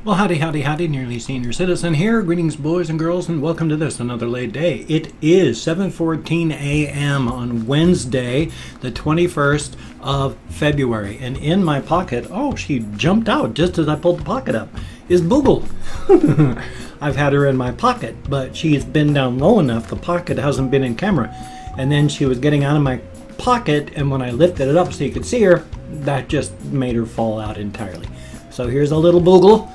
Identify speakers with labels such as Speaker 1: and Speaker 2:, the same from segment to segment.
Speaker 1: Well, howdy, howdy, howdy, Nearly Senior Citizen here. Greetings, boys and girls, and welcome to this, another late day. It is 7:14 a.m. on Wednesday, the 21st of February. And in my pocket, oh, she jumped out just as I pulled the pocket up, is Boogle. I've had her in my pocket, but she's been down low enough, the pocket hasn't been in camera. And then she was getting out of my pocket, and when I lifted it up so you could see her, that just made her fall out entirely. So here's a little Boogle.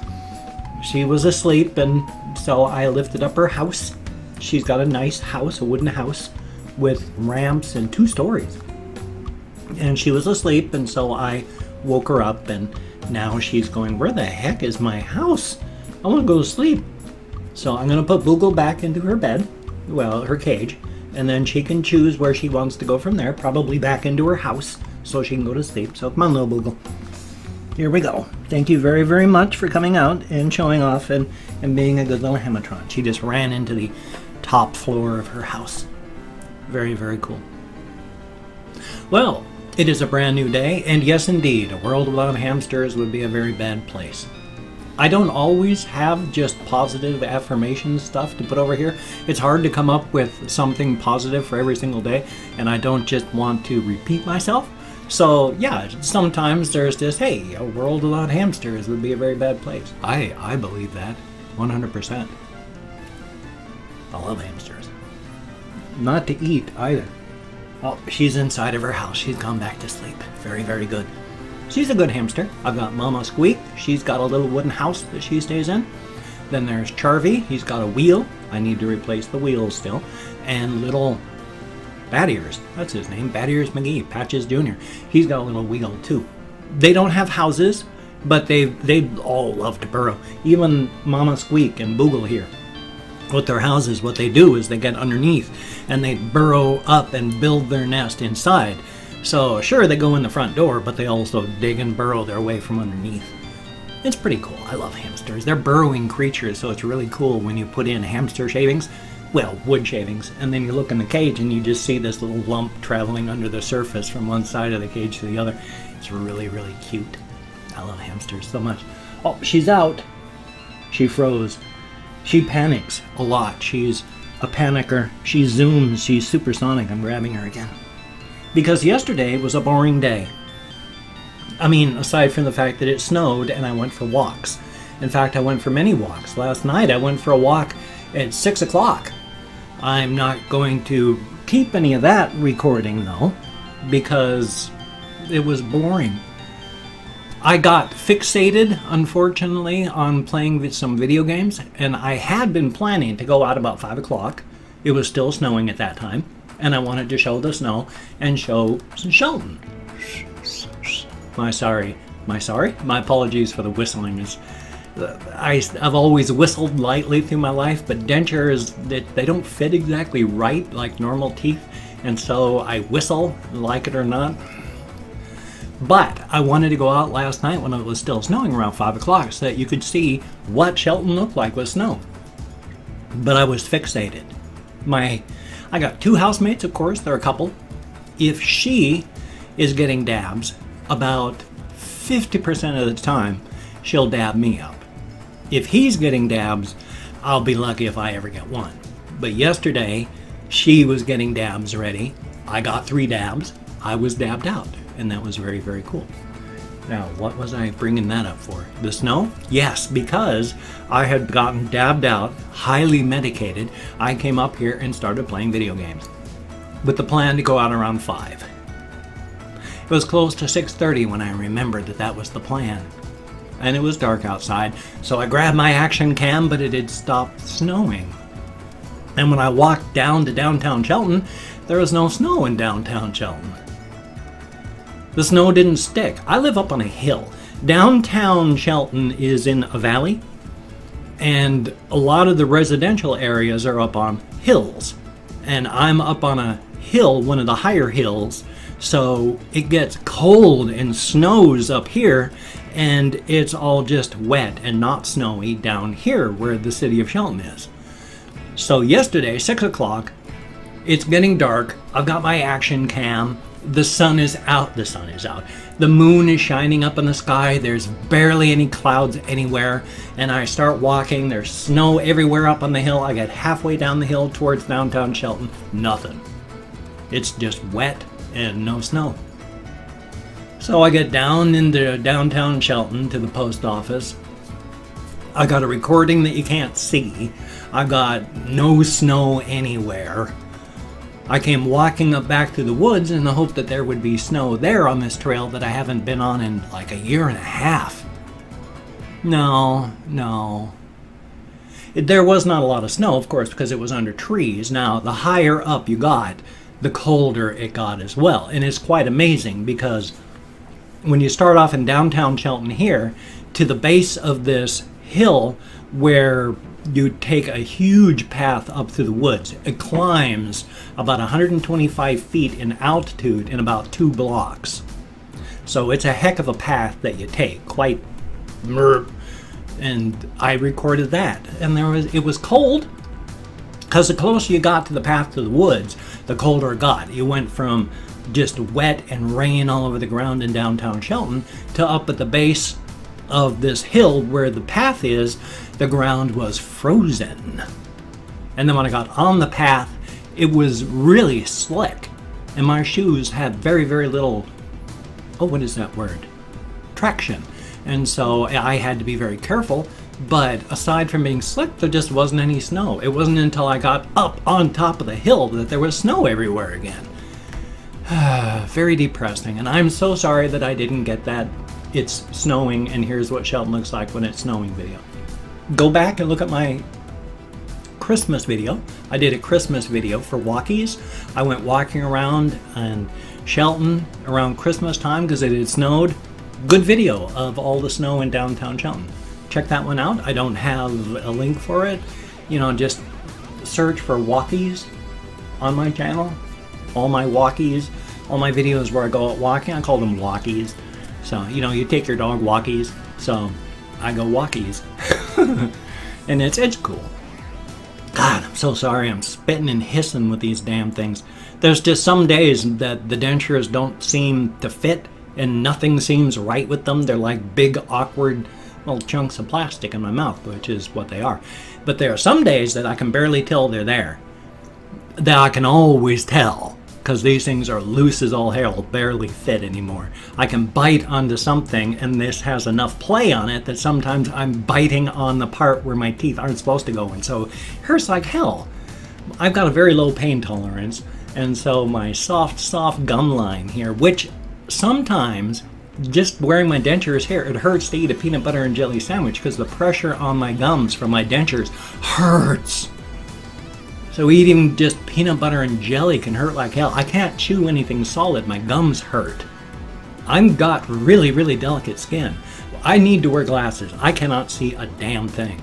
Speaker 1: She was asleep, and so I lifted up her house. She's got a nice house, a wooden house, with ramps and 2 stories. And she was asleep, and so I woke her up, and now she's going, where the heck is my house? I want to go to sleep. So I'm going to put Boogle back into her bed, well, her cage, and then she can choose where she wants to go from there, probably back into her house, so she can go to sleep. So come on, little Boogle. Here we go. Thank you very, very much for coming out and showing off and being a good little Hamatron. She just ran into the top floor of her house. Very, very cool. Well, it is a brand new day, and yes, indeed, a world without hamsters would be a very bad place. I don't always have just positive affirmation stuff to put over here. It's hard to come up with something positive for every single day, and I don't just want to repeat myself. So yeah, sometimes there's this, hey, a world without hamsters would be a very bad place. I believe that 100%. I love hamsters. Not to eat either. Oh, she's inside of her house. She's gone back to sleep. Very, very good. She's a good hamster. I've got Mama Squeak. She's got a little wooden house that she stays in. Then there's Charvy. He's got a wheel. I need to replace the wheels still. And little Bad Ears, that's his name, Bad Ears McGee, Patches Jr. He's got a little wheel too. They don't have houses, but they all love to burrow. Even Mama Squeak and Boogle here. With their houses, what they do is they get underneath and they burrow up and build their nest inside. So sure, they go in the front door, but they also dig and burrow their way from underneath. It's pretty cool. I love hamsters. They're burrowing creatures, so it's really cool when you put in hamster shavings. Well, wood shavings, and then you look in the cage and you just see this little lump traveling under the surface from one side of the cage to the other. It's really, really cute. I love hamsters so much. Oh, she's out. She froze. She panics a lot. She's a panicker. She zooms. She's supersonic. I'm grabbing her again. Because yesterday was a boring day. I mean, aside from the fact that it snowed and I went for walks. In fact, I went for many walks. Last night I went for a walk at 6 o'clock. I'm not going to keep any of that recording though, because it was boring. I got fixated, unfortunately, on playing with some video games, and I had been planning to go out about 5 o'clock. It was still snowing at that time, and I wanted to show the snow and show Shelton. My apologies for the whistling. I've always whistled lightly through my life, but dentures, they don't fit exactly right like normal teeth, and so I whistle, like it or not. But I wanted to go out last night when it was still snowing around 5 o'clock so that you could see what Shelton looked like with snow. But I was fixated. I got 2 housemates, of course, they're a couple. If she is getting dabs, about 50% of the time, she'll dab me up. If he's getting dabs, I'll be lucky if I ever get one. But yesterday, she was getting dabs ready. I got 3 dabs. I was dabbed out, and that was very, very cool. Now, what was I bringing that up for? The snow? Yes, because I had gotten dabbed out, highly medicated. I came up here and started playing video games with the plan to go out around 5. It was close to 6:30 when I remembered that that was the plan. And it was dark outside, so I grabbed my action cam, but it had stopped snowing. And when I walked down to downtown Shelton, there was no snow in downtown Shelton. The snow didn't stick. I live up on a hill. Downtown Shelton is in a valley, and a lot of the residential areas are up on hills. And I'm up on a hill, one of the higher hills, so it gets cold and snows up here, and it's all just wet and not snowy down here where the city of Shelton is. So yesterday, 6 o'clock, it's getting dark. I've got my action cam. The sun is out. The sun is out. The moon is shining up in the sky. There's barely any clouds anywhere. And I start walking. There's snow everywhere up on the hill. I get halfway down the hill towards downtown Shelton. Nothing. It's just wet and no snow. So I get down into downtown Shelton to the post office. I got a recording that you can't see. I got no snow anywhere. I came walking up back through the woods in the hope that there would be snow there on this trail that I haven't been on in like a year and a half. No. There was not a lot of snow, of course, because it was under trees. Now, the higher up you got, the colder it got as well. And it's quite amazing because when you start off in downtown Shelton here, to the base of this hill where you take a huge path up through the woods. It climbs about 125 feet in altitude in about 2 blocks. So it's a heck of a path that you take, quite and I recorded that. And it was cold, because the closer you got to the path to the woods, the colder it got. You went from just wet and rain all over the ground in downtown Shelton to up at the base of this hill where the path is, the ground was frozen. And then when I got on the path, it was really slick. And my shoes had very, very little, what is that word? Traction. And so I had to be very careful. But aside from being slick, there just wasn't any snow. It wasn't until I got up on top of the hill that there was snow everywhere again. Very depressing. And I'm so sorry that I didn't get that "it's snowing and here's what Shelton looks like when it's snowing" video. Go back and look at my Christmas video. I did a Christmas video for walkies. I went walking around in Shelton around Christmas time because it had snowed. Good video of all the snow in downtown Shelton. Check that one out. I don't have a link for it. You know, just search for walkies on my channel. All my walkies, all my videos where I go out walking, I call them walkies. So, you know, you take your dog walkies, so I go walkies. And it's cool. God, I'm so sorry. I'm spitting and hissing with these damn things. There's just some days that the dentures don't seem to fit and nothing seems right with them. They're like big, awkward little chunks of plastic in my mouth, which is what they are. But there are some days that I can barely tell they're there. That I can always tell, because these things are loose as all hell, barely fit anymore. I can bite onto something and this has enough play on it that sometimes I'm biting on the part where my teeth aren't supposed to go in. So it hurts like hell. I've got a very low pain tolerance, and so my soft gum line here, which sometimes just wearing my dentures here, it hurts to eat a peanut butter and jelly sandwich because the pressure on my gums from my dentures hurts. So eating just peanut butter and jelly can hurt like hell. I can't chew anything solid. My gums hurt. I've got really, really delicate skin. I need to wear glasses. I cannot see a damn thing.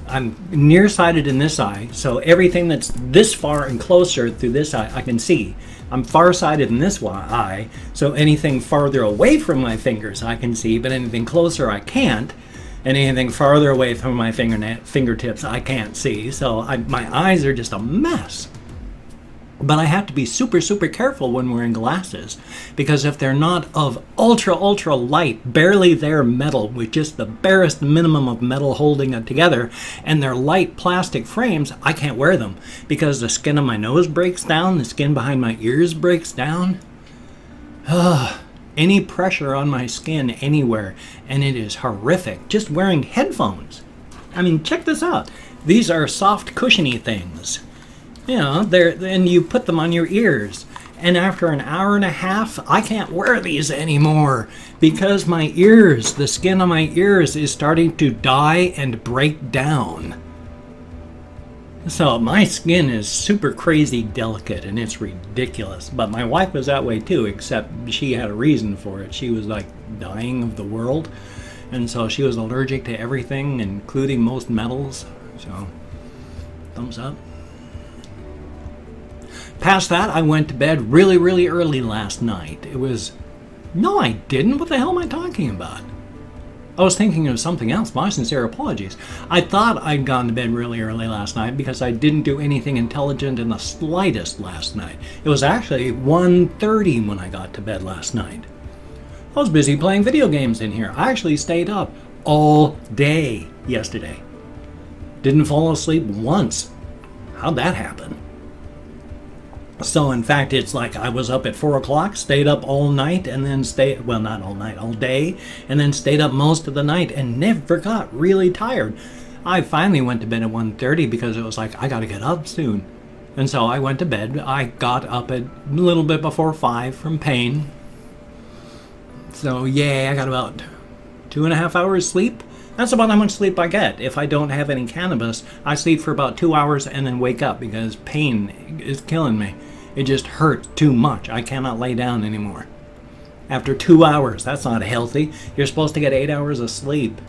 Speaker 1: I'm nearsighted in this eye, so everything that's this far and closer through this eye, I can see. I'm farsighted in this eye, so anything farther away from my fingers I can see, but anything closer I can't. And anything farther away from my fingertips I can't see. So my eyes are just a mess. But I have to be super, super careful when wearing glasses, because if they're not of ultra, ultra light, barely there metal, with just the barest minimum of metal holding it together, and they're light plastic frames, I can't wear them because the skin of my nose breaks down, the skin behind my ears breaks down. Any pressure on my skin anywhere, and it is horrific. Just wearing headphones. I mean, check this out. These are soft, cushiony things. You know, and you put them on your ears. And after an hour and a half, I can't wear these anymore because my ears, the skin on my ears is starting to die and break down. So my skin is super crazy delicate and it's ridiculous. But my wife was that way too, except she had a reason for it. She was like dying of the world. And so she was allergic to everything, including most metals. So, thumbs up. Past that, I went to bed really, really early last night. It was... No, I didn't. What the hell am I talking about? I was thinking of something else. My sincere apologies. I thought I'd gone to bed really early last night because I didn't do anything intelligent in the slightest last night. It was actually 1:30 when I got to bed last night. I was busy playing video games in here. I actually stayed up all day yesterday. Didn't fall asleep once. How'd that happen? So in fact, it's like I was up at 4 o'clock, stayed up all night, and then well, not all night, all day, and then stayed up most of the night and never got really tired. I finally went to bed at 1:30 because it was like, I gotta get up soon. And so I went to bed. I got up at a little bit before 5 from pain. So yeah, I got about 2.5 hours sleep. That's about how much sleep I get. If I don't have any cannabis, I sleep for about 2 hours and then wake up because pain is killing me. It just hurts too much. I cannot lay down anymore. After 2 hours, that's not healthy. You're supposed to get 8 hours of sleep.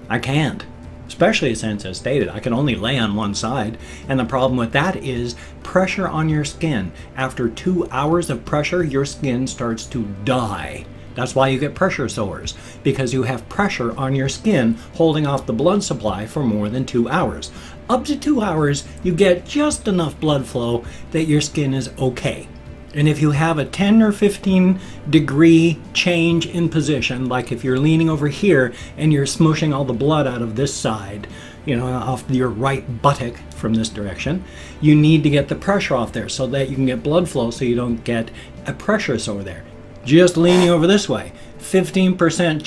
Speaker 1: I can't. Especially since, as stated, I can only lay on one side. And the problem with that is pressure on your skin. After 2 hours of pressure, your skin starts to die. That's why you get pressure sores, because you have pressure on your skin holding off the blood supply for more than 2 hours. Up to 2 hours, you get just enough blood flow that your skin is okay. And if you have a 10 or 15 degree change in position, like if you're leaning over here and you're smushing all the blood out of this side, you know, off your right buttock from this direction, you need to get the pressure off there so that you can get blood flow so you don't get a pressure sore there. Just leaning over this way, 15%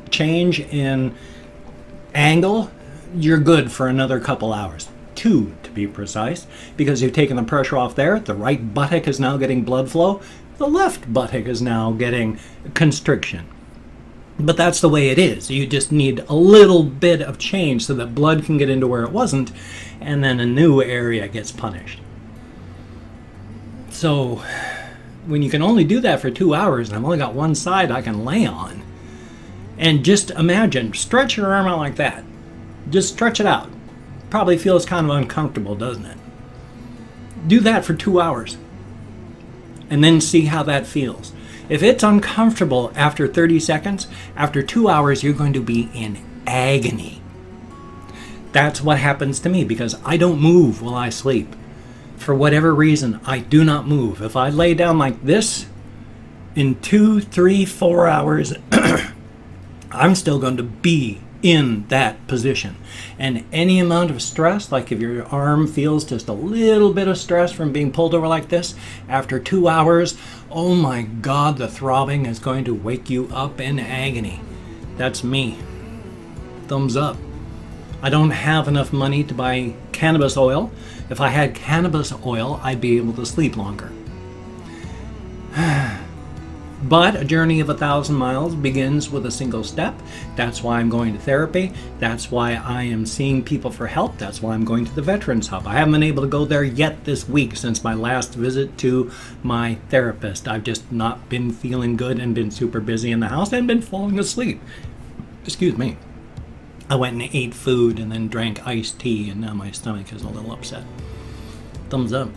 Speaker 1: change in angle, you're good for another couple hours. 2 to be precise, because you've taken the pressure off there. The right buttock is now getting blood flow. The left buttock is now getting constriction. But that's the way it is. You just need a little bit of change so that blood can get into where it wasn't, and then a new area gets punished. So when you can only do that for 2 hours and I've only got one side I can lay on, and just imagine, stretch your arm out like that. Just stretch it out. Probably feels kind of uncomfortable, doesn't it? Do that for 2 hours and then see how that feels. If it's uncomfortable after 30 seconds, after 2 hours you're going to be in agony. That's what happens to me because I don't move while I sleep. For whatever reason, I do not move. If I lay down like this, in 2, 3, 4 hours, I'm still going to be in that position. And any amount of stress, like if your arm feels just a little bit of stress from being pulled over like this, after 2 hours, oh my God, the throbbing is going to wake you up in agony. That's me. Thumbs up. I don't have enough money to buy cannabis oil. If I had cannabis oil, I'd be able to sleep longer. But a journey of 1,000 miles begins with a single step. That's why I'm going to therapy. That's why I am seeing people for help. That's why I'm going to the Veterans Hub. I haven't been able to go there yet this week since my last visit to my therapist. I've just not been feeling good and been super busy in the house and been falling asleep. Excuse me. I went and ate food and then drank iced tea, and now my stomach is a little upset. Thumbs up.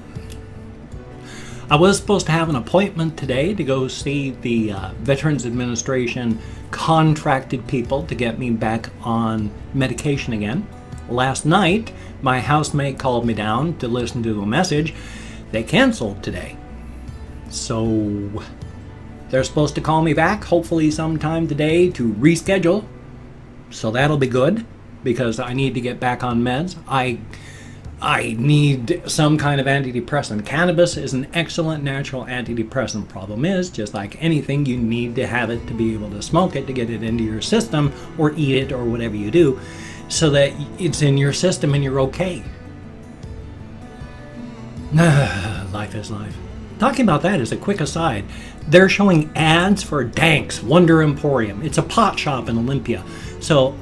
Speaker 1: I was supposed to have an appointment today to go see the Veterans Administration contracted people to get me back on medication again. Last night, my housemate called me down to listen to a message. They canceled today. So they're supposed to call me back, hopefully sometime today, to reschedule. So that'll be good, because I need to get back on meds. I need some kind of antidepressant. Cannabis is an excellent natural antidepressant. Problem is, just like anything, you need to have it to be able to smoke it, to get it into your system, or eat it, or whatever you do, so that it's in your system and you're okay. Life is life. Talking about that as a quick aside, they're showing ads for Dank's Wonder Emporium. It's a pot shop in Olympia. So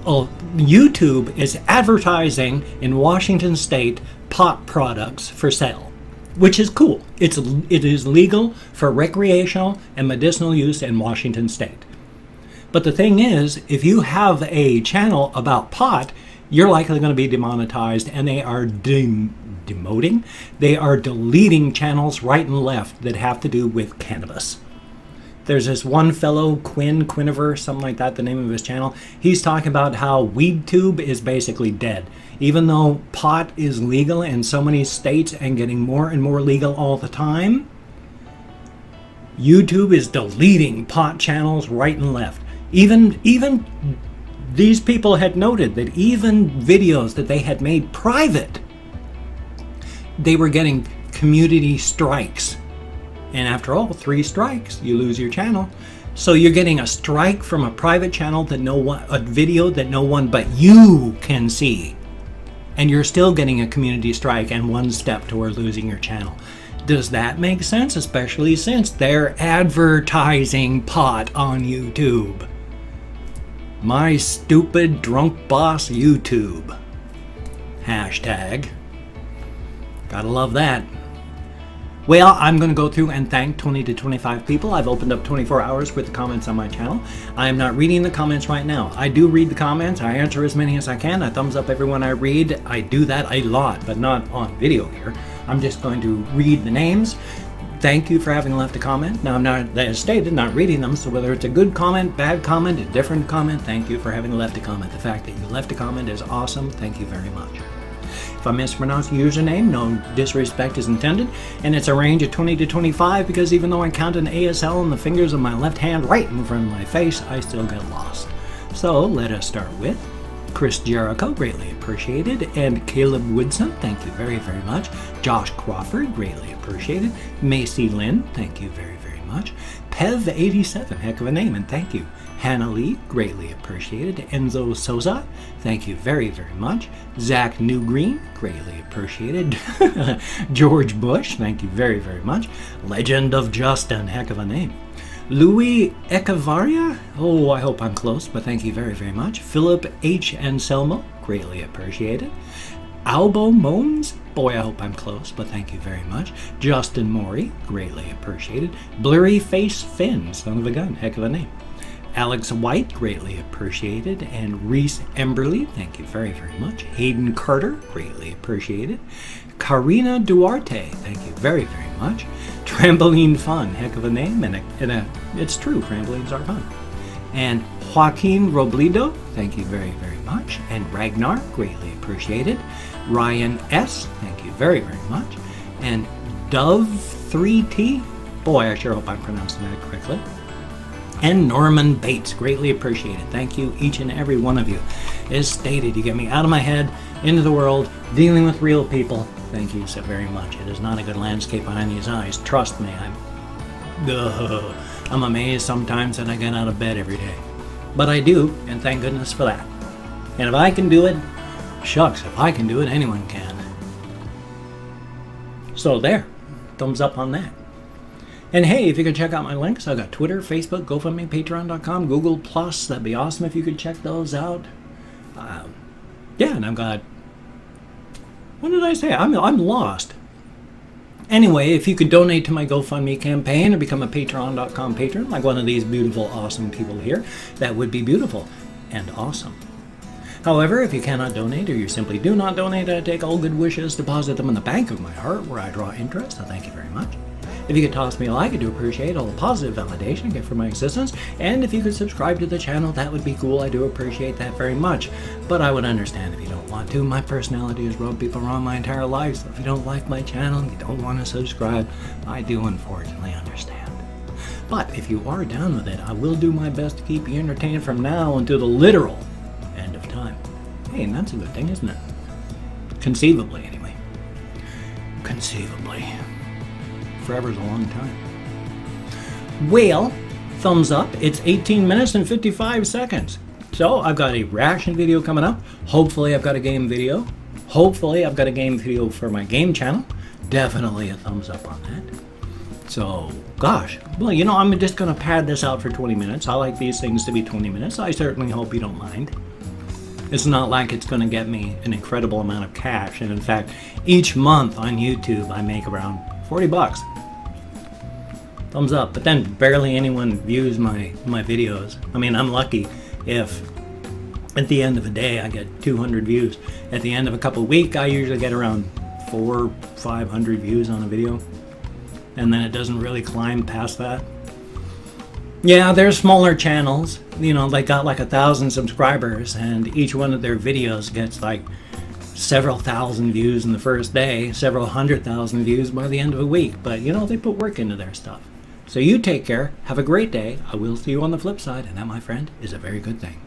Speaker 1: YouTube is advertising in Washington State pot products for sale, which is cool. It is legal for recreational and medicinal use in Washington State. But the thing is, if you have a channel about pot, you're likely going to be demonetized, and they are they are deleting channels right and left that have to do with cannabis. There's this one fellow, Quiniver, something like that, the name of his channel. He's talking about how WeedTube is basically dead. Even though pot is legal in so many states and getting more and more legal all the time, YouTube is deleting pot channels right and left. Even these people had noted that even videos that they had made private, they were getting community strikes. And after all, 3 strikes, you lose your channel. So you're getting a strike from a private channel that a video that no one but you can see. And you're still getting a community strike and 1 step toward losing your channel. Does that make sense? Especially since they're advertising pot on YouTube. My stupid drunk boss YouTube. Hashtag. Gotta love that. Well, I'm going to go through and thank 20 to 25 people. I've opened up 24 hours with the comments on my channel. I am not reading the comments right now. I do read the comments. I answer as many as I can. I thumbs up everyone I read. I do that a lot, but not on video here. I'm just going to read the names. Thank you for having left a comment. Now, I'm not, as stated, not reading them, so whether it's a good comment, bad comment, a different comment, thank you for having left a comment. The fact that you left a comment is awesome. Thank you very much. If I mispronounce the username, no disrespect is intended, and it's a range of 20 to 25 because even though I count an ASL on the fingers of my left hand right in front of my face, I still get lost. So let us start with Chris Jericho, greatly appreciated, and Caleb Woodson, thank you very, very much. Josh Crawford, greatly appreciated. Macy Lynn, thank you very, very much. Pev87, heck of a name, and thank you. Hannah Lee, greatly appreciated. Enzo Souza, thank you very, very much. Zach Newgreen, greatly appreciated. George Bush, thank you very, very much. Legend of Justin, heck of a name. Louis Echevarria, oh, I hope I'm close, but thank you very, very much. Philip H. Anselmo, greatly appreciated. Albo Mones, boy, I hope I'm close, but thank you very much. Justin Morey, greatly appreciated. Blurry Face Finn, son of a gun, heck of a name. Alex White, greatly appreciated, and Reese Emberley, thank you very, very much. Hayden Carter, greatly appreciated. Karina Duarte, thank you very, very much. Trampoline Fun, heck of a name, and it's true, trampolines are fun. And Joaquin Robledo, thank you very, very much. And Ragnar, greatly appreciated. Ryan S., thank you very, very much. And Dove3T, boy, I sure hope I'm pronouncing that correctly. And Norman Bates, greatly appreciated. Thank you, each and every one of you. As stated, you get me out of my head, into the world, dealing with real people. Thank you so very much. It is not a good landscape behind these eyes. Trust me, I'm amazed sometimes that I get out of bed every day. But I do, and thank goodness for that. And if I can do it, shucks, if I can do it, anyone can. So there, thumbs up on that. And hey, if you could check out my links, I've got Twitter, Facebook, GoFundMe, Patreon.com, Google+. That'd be awesome if you could check those out. Yeah, and I've got... What did I say? I'm lost. Anyway, if you could donate to my GoFundMe campaign or become a Patreon.com patron, like one of these beautiful, awesome people here, that would be beautiful and awesome. However, if you cannot donate or you simply do not donate, I take all good wishes, deposit them in the bank of my heart where I draw interest. So thank you very much. If you could toss me a like, I do appreciate all the positive validation I get for my existence. And if you could subscribe to the channel, that would be cool. I do appreciate that very much. But I would understand if you don't want to. My personality has rubbed people wrong my entire life. So if you don't like my channel, you don't want to subscribe, I do unfortunately understand. But if you are down with it, I will do my best to keep you entertained from now until the literal end of time. Hey, and that's a good thing, isn't it? Conceivably, anyway. Conceivably. Forever's a long time. Well, thumbs up. It's 18 minutes and 55 seconds. So I've got a reaction video coming up. Hopefully I've got a game video. Hopefully I've got a game video for my game channel. Definitely a thumbs up on that. So, gosh. Well, you know, I'm just going to pad this out for 20 minutes. I like these things to be 20 minutes. I certainly hope you don't mind. It's not like it's going to get me an incredible amount of cash. And in fact, each month on YouTube, I make around 40 bucks. Thumbs up. But then barely anyone views my videos. I mean, I'm lucky if at the end of a day I get 200 views. At the end of a couple of weeks, I usually get around 400 or 500 views on a video. And then it doesn't really climb past that. Yeah, there's smaller channels. You know, they got like 1,000 subscribers, and each one of their videos gets like several thousand views in the first day, several 100,000 views by the end of a week. But you know, they put work into their stuff. So you take care, have a great day. I will see you on the flip side, and that, my friend, is a very good thing.